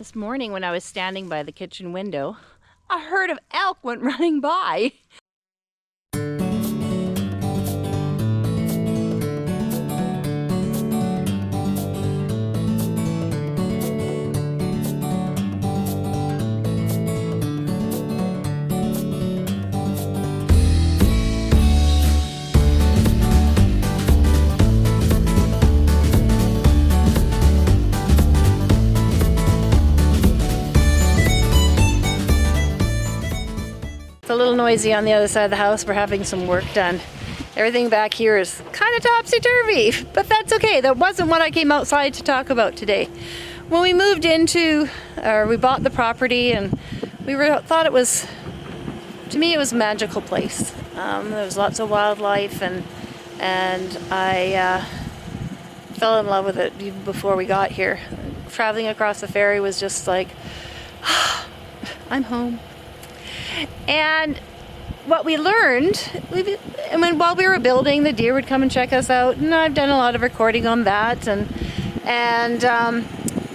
This morning when I was standing by the kitchen window, a herd of elk went running by. It's a little noisy on the other side of the house. We're having some work done. Everything back here is kind of topsy-turvy, but that's okay. That wasn't what I came outside to talk about today. When we moved into, or we bought the property, and thought it was, to me, it was a magical place. There was lots of wildlife, and I fell in love with it even before we got here. Traveling across the ferry was just like, I'm home. And what we learned, while we were building, the deer would come and check us out, and I've done a lot of recording on that, and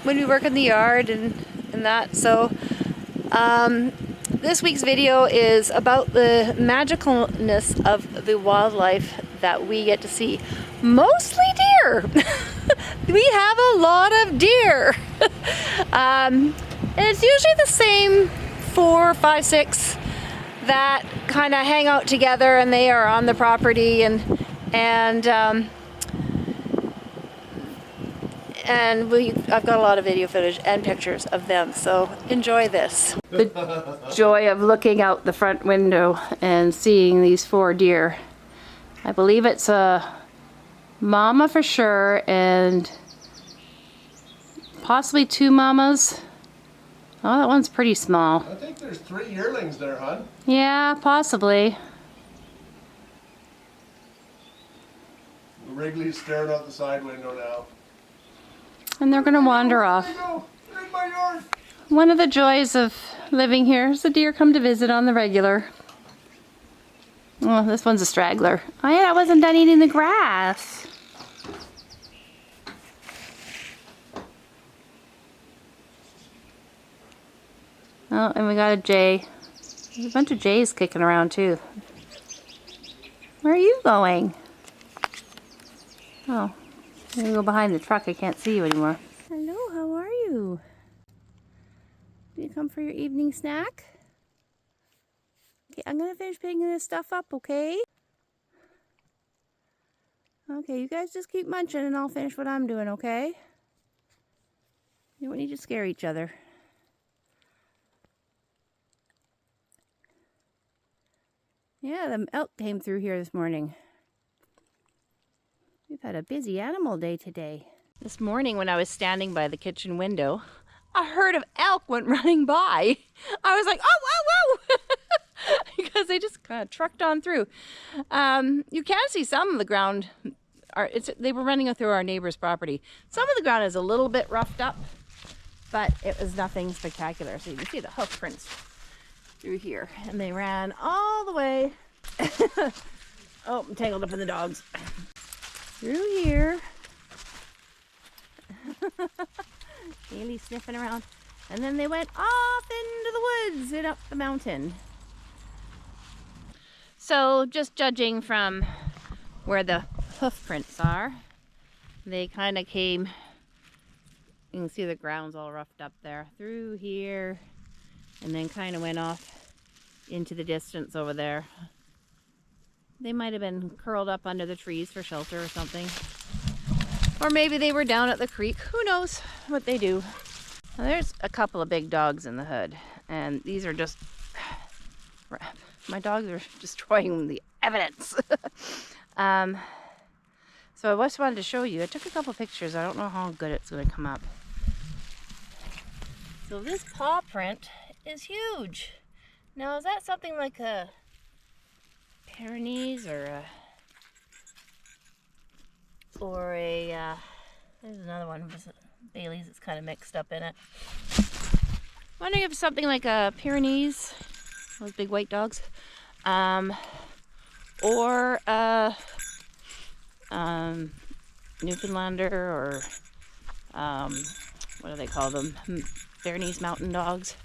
when we work in the yard and that. So this week's video is about the magicalness of the wildlife that we get to see. Mostly deer. We have a lot of deer. And it's usually the same 4, 5, 6 that kind of hang out together, and they are on the property, and I've got a lot of video footage and pictures of them, so enjoy this. The joy of looking out the front window and seeing these 4 deer. I believe it's a mama for sure, and possibly 2 mamas. Oh, that one's pretty small. I think there's 3 yearlings there, hon. Yeah, possibly. Wrigley's staring out the side window now. And they're gonna wander off. There you go. They're in my yard. One of the joys of living here is the deer come to visit on the regular. Oh, this one's a straggler. Oh yeah, I wasn't done eating the grass. Oh, and we got a jay. There's a bunch of jays kicking around too. Where are you going? Oh, I'm gonna go behind the truck. I can't see you anymore. Hello, how are you? You come for your evening snack? Okay, I'm gonna finish picking this stuff up, okay? Okay, you guys just keep munching and I'll finish what I'm doing, okay? You don't need to scare each other. Yeah, the elk came through here this morning. We've had a busy animal day today. This morning when I was standing by the kitchen window, a herd of elk went running by. I was like, oh, whoa, whoa! Because they just kind of trucked on through. You can see some of the ground. They were running through our neighbor's property. Some of the ground is a little bit roughed up, but it was nothing spectacular. So you can see the hoof prints through here, and they ran all the way. Oh, I'm tangled up in the dogs. Through here. Bailey's sniffing around, and then they went off into the woods and up the mountain. So just judging from where the hoof prints are, they kind of came, you can see the ground's all roughed up there, through here, and then kind of went off into the distance over there. They might have been curled up under the trees for shelter or something. Or maybe they were down at the creek. Who knows what they do. Now, there's a couple of big dogs in the hood, and these are just, my dogs are destroying the evidence. So I just wanted to show you. I took a couple pictures. I don't know how good it's going to come up. So this paw print is huge. Now, is that something like a Pyrenees or there's another one, Bailey's, it's kind of mixed up in it. Wondering if it's something like a Pyrenees, those big white dogs, or Newfoundlander, or what do they call them? Bernese mountain dogs.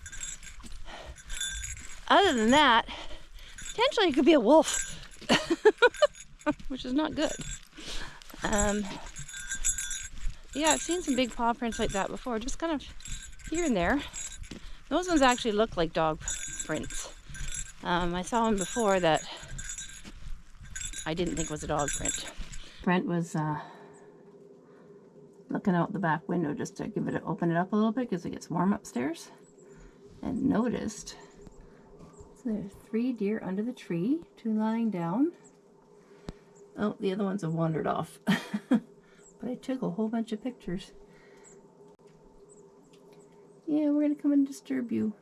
Other than that, potentially it could be a wolf, which is not good. Yeah, I've seen some big paw prints like that before, just kind of here and there. Those ones actually look like dog prints. I saw one before that I didn't think was a dog print. Brent was looking out the back window just to open it up a little bit because it gets warm upstairs, and noticed there's 3 deer under the tree, 2 lying down. Oh, the other ones have wandered off. But I took a whole bunch of pictures. Yeah, we're gonna come and disturb you.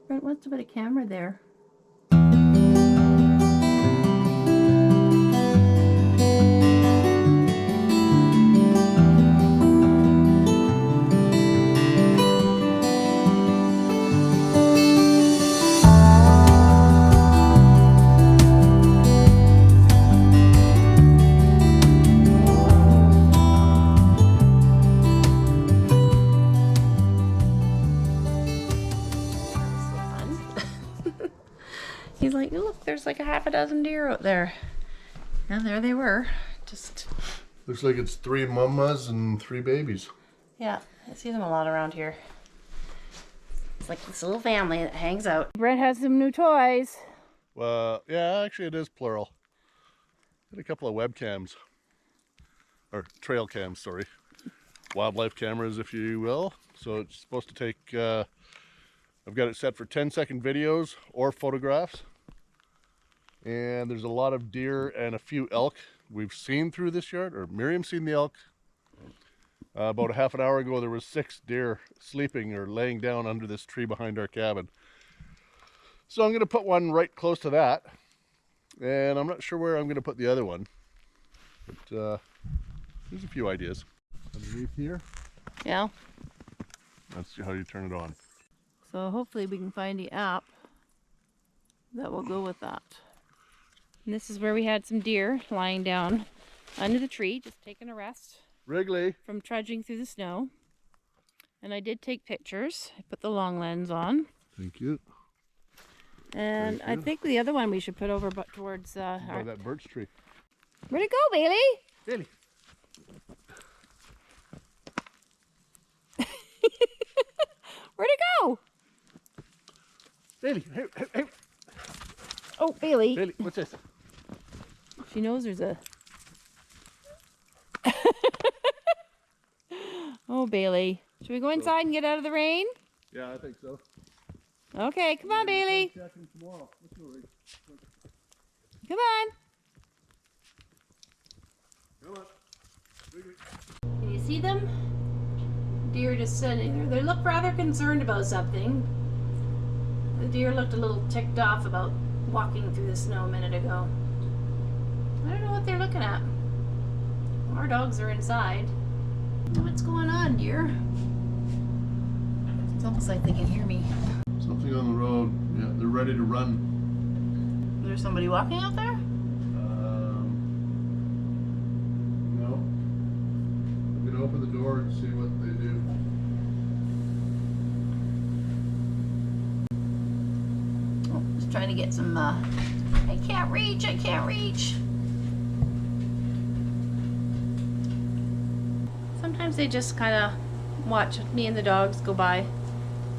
Brent wants to put a camera there. He's like, look, there's like a half a dozen deer out there. And there they were. Just Looks like it's 3 mamas and 3 babies. yeah, I see them a lot around here. It's like this little family that hangs out. Brent has some new toys. Well, yeah, actually it is plural. Got a couple of webcams. Or trail cams, sorry. Wildlife cameras, if you will. So it's supposed to take, I've got it set for 10-second videos or photographs. And there's a lot of deer and a few elk we've seen through this yard, or Miriam's seen the elk. About a half an hour ago, there was 6 deer sleeping or laying down under this tree behind our cabin. So I'm going to put one right close to that. And I'm not sure where I'm going to put the other one. But there's a few ideas. Underneath here, Yeah. that's how you turn it on. So hopefully we can find the app that will go with that. And this is where we had some deer lying down under the tree, just taking a rest Wrigley. from trudging through the snow. And I did take pictures. I put the long lens on. Thank you. And Thank you. I think the other one we should put over but towards By that birch tree. Where'd it go, Bailey? Bailey. Where'd it go? Bailey, hey. Oh, Bailey. Bailey, what's this? She knows there's a... Oh, Bailey. Should we go inside and get out of the rain? Yeah, I think so. Okay, come on, Bailey. Checking tomorrow. Come on. Come on. Wrigley. Can you see them? Deer just sitting there. They look rather concerned about something. The deer looked a little ticked off about walking through the snow a minute ago. I don't know what they're looking at. Our dogs are inside. What's going on, deer? It's almost like they can hear me. Something on the road. Yeah, they're ready to run. Is there somebody walking out there? No. I'm gonna open the door and see what they do. Oh, just trying to get some, I can't reach. Sometimes they just kind of watch me and the dogs go by,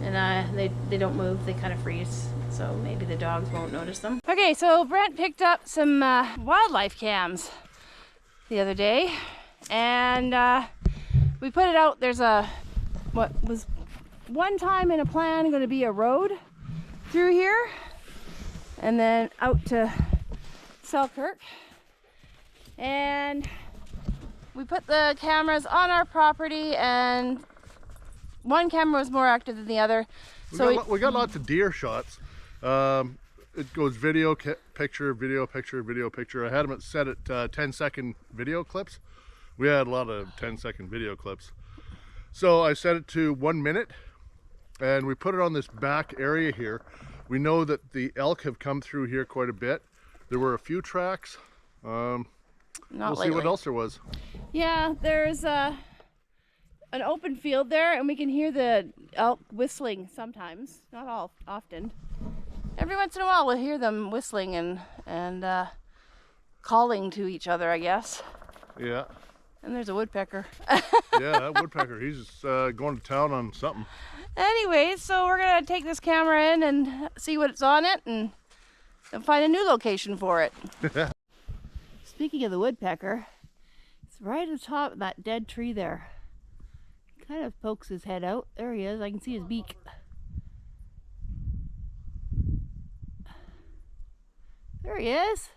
and they don't move. They kind of freeze, so maybe the dogs won't notice them. Okay, so Brent picked up some wildlife cams the other day, and we put it out. There's what was one time in a plan going to be a road through here, and then out to Selkirk, and we put the cameras on our property, and one camera was more active than the other. We got lots of deer shots. It goes video, picture, video, picture, video, picture. I had them set at 10-second video clips. We had a lot of 10-second video clips. So I set it to 1 minute, and we put it on this back area here. We know that the elk have come through here quite a bit. There were a few tracks. We'll see what else there was. Yeah, there's an open field there, and we can hear the elk whistling sometimes, not all often. Every once in a while we'll hear them whistling and calling to each other, I guess. Yeah. And there's a woodpecker. Yeah, that woodpecker, he's going to town on something. Anyways, so we're gonna take this camera in and see what's on it and find a new location for it. Speaking of the woodpecker, it's right at the top of that dead tree there. He kind of pokes his head out. There he is. I can see his beak. There he is.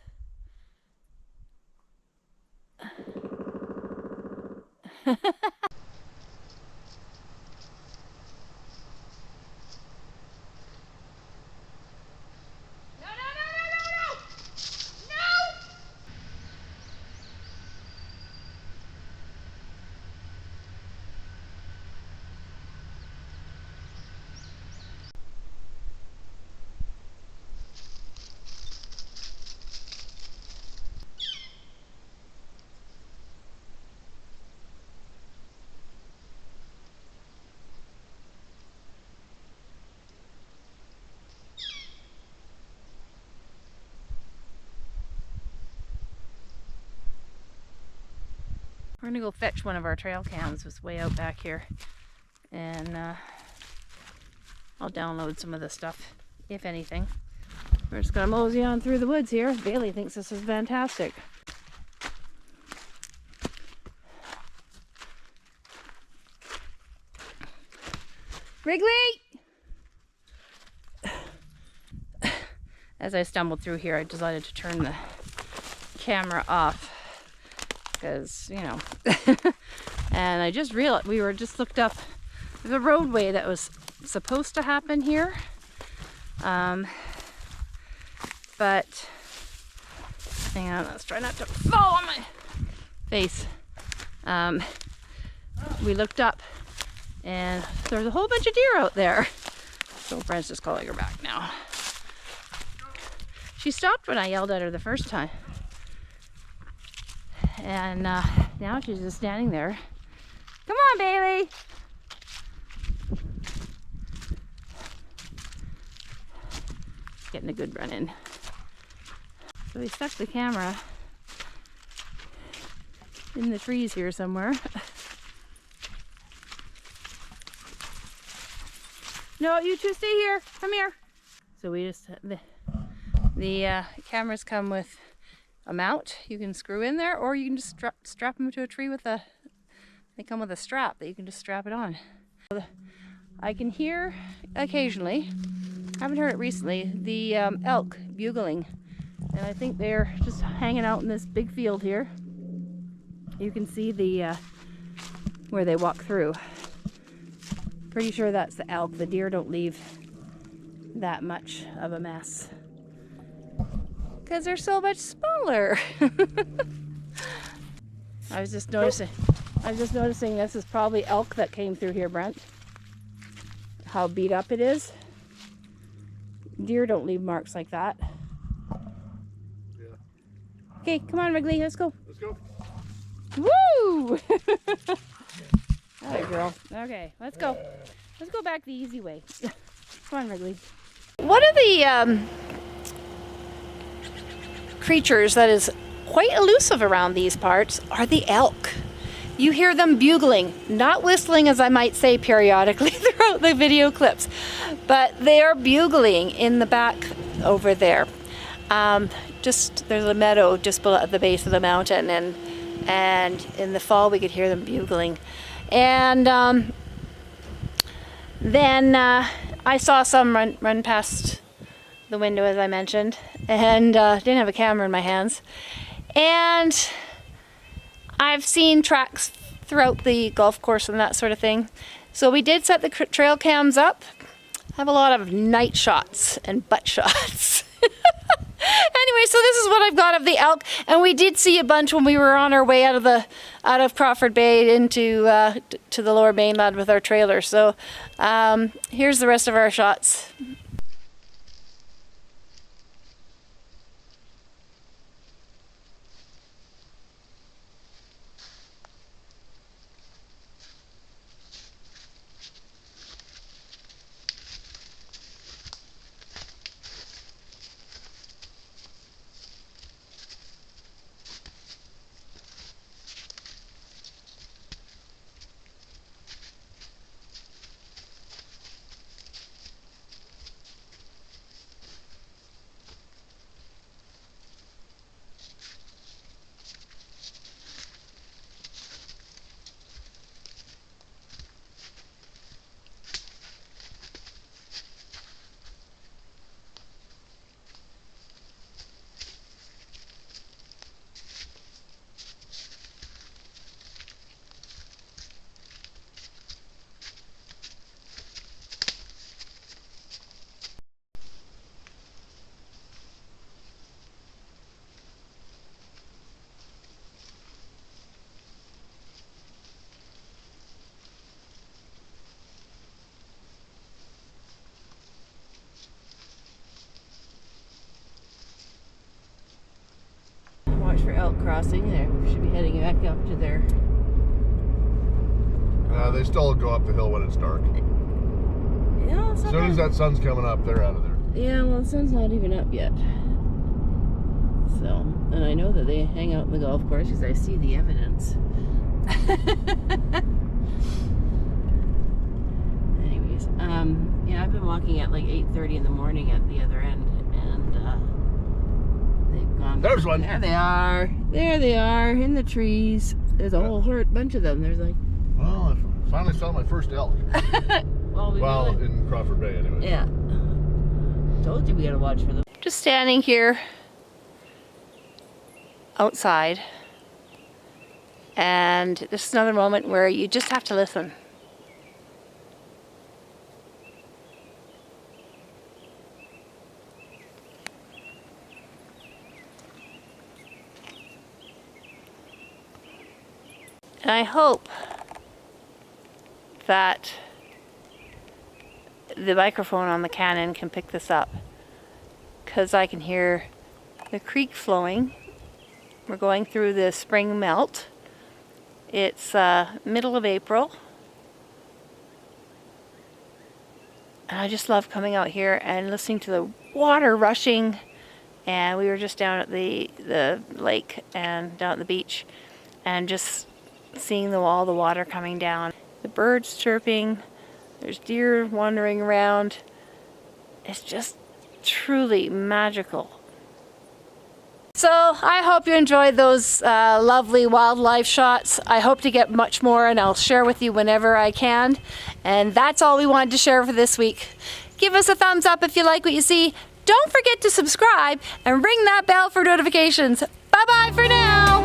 We're gonna go fetch one of our trail cams. It's way out back here, and I'll download some of the stuff, if anything. We're just gonna mosey on through the woods here. Bailey thinks this is fantastic. Wrigley! As I stumbled through here, I decided to turn the camera off because, you know, and I just realized we were just looked up the roadway that was supposed to happen here, but hang on, let's try not to fall on my face. We looked up and there's a whole bunch of deer out there. So Brent's just calling her back now. She stopped when I yelled at her the first time. And now she's just standing there. Come on, Bailey! Getting a good run in. So we stuck the camera in the trees here somewhere. No, you two stay here. Come here. So we just the cameras come with a mount you can screw in there, or you can just strap them to a tree with a. They come with a strap that you can just strap it on. I can hear occasionally. I haven't heard it recently. The elk bugling, and I think they're just hanging out in this big field here. You can see the where they walk through. Pretty sure that's the elk. The deer don't leave that much of a mess because they're so much smaller. I was just noticing this is probably elk that came through here, Brent. How beat up it is. Deer don't leave marks like that. Yeah. Okay, come on, Wrigley, let's go. Let's go. Woo! Alright, girl. Okay, let's go. Let's go back the easy way. Come on, Wrigley. One of the creatures that is quite elusive around these parts are the elk. You hear them bugling, not whistling as I might say periodically throughout the video clips, but they are bugling in the back over there. There's a meadow just below at the base of the mountain, and in the fall we could hear them bugling. And then I saw some run past the window, as I mentioned, and didn't have a camera in my hands. And I've seen tracks throughout the golf course and that sort of thing. So we did set the trail cams up. I have a lot of night shots and butt shots. Anyway, so this is what I've got of the elk, and we did see a bunch when we were on our way out of Crawford Bay into to the lower mainland with our trailer. So here's the rest of our shots. belt crossing. They should be heading back up to their... They still go up the hill when it's dark. Yeah, As soon as that sun's coming up, they're out of there. Yeah, well, the sun's not even up yet. So, and I know that they hang out in the golf course because I see the evidence. Anyways, yeah, I've been walking at like 8:30 in the morning at the other end, and they've gone. There's one. There they are. There they are in the trees. There's a whole bunch of them. There's like. Well, I finally saw my first elk. Well, in Crawford Bay, anyway. Yeah. Told you we gotta watch for them. Just standing here outside, and this is another moment where you just have to listen. And I hope that the microphone on the Canon can pick this up, because I can hear the creek flowing. We're going through the spring melt. It's middle of April. And I just love coming out here and listening to the water rushing. And we were just down at the lake and down at the beach, and just seeing all the water coming down. The birds chirping. There's deer wandering around. It's just truly magical. So I hope you enjoyed those lovely wildlife shots. I hope to get much more, and I'll share with you whenever I can. And that's all we wanted to share for this week. Give us a thumbs up if you like what you see. Don't forget to subscribe and ring that bell for notifications. Bye-bye for now.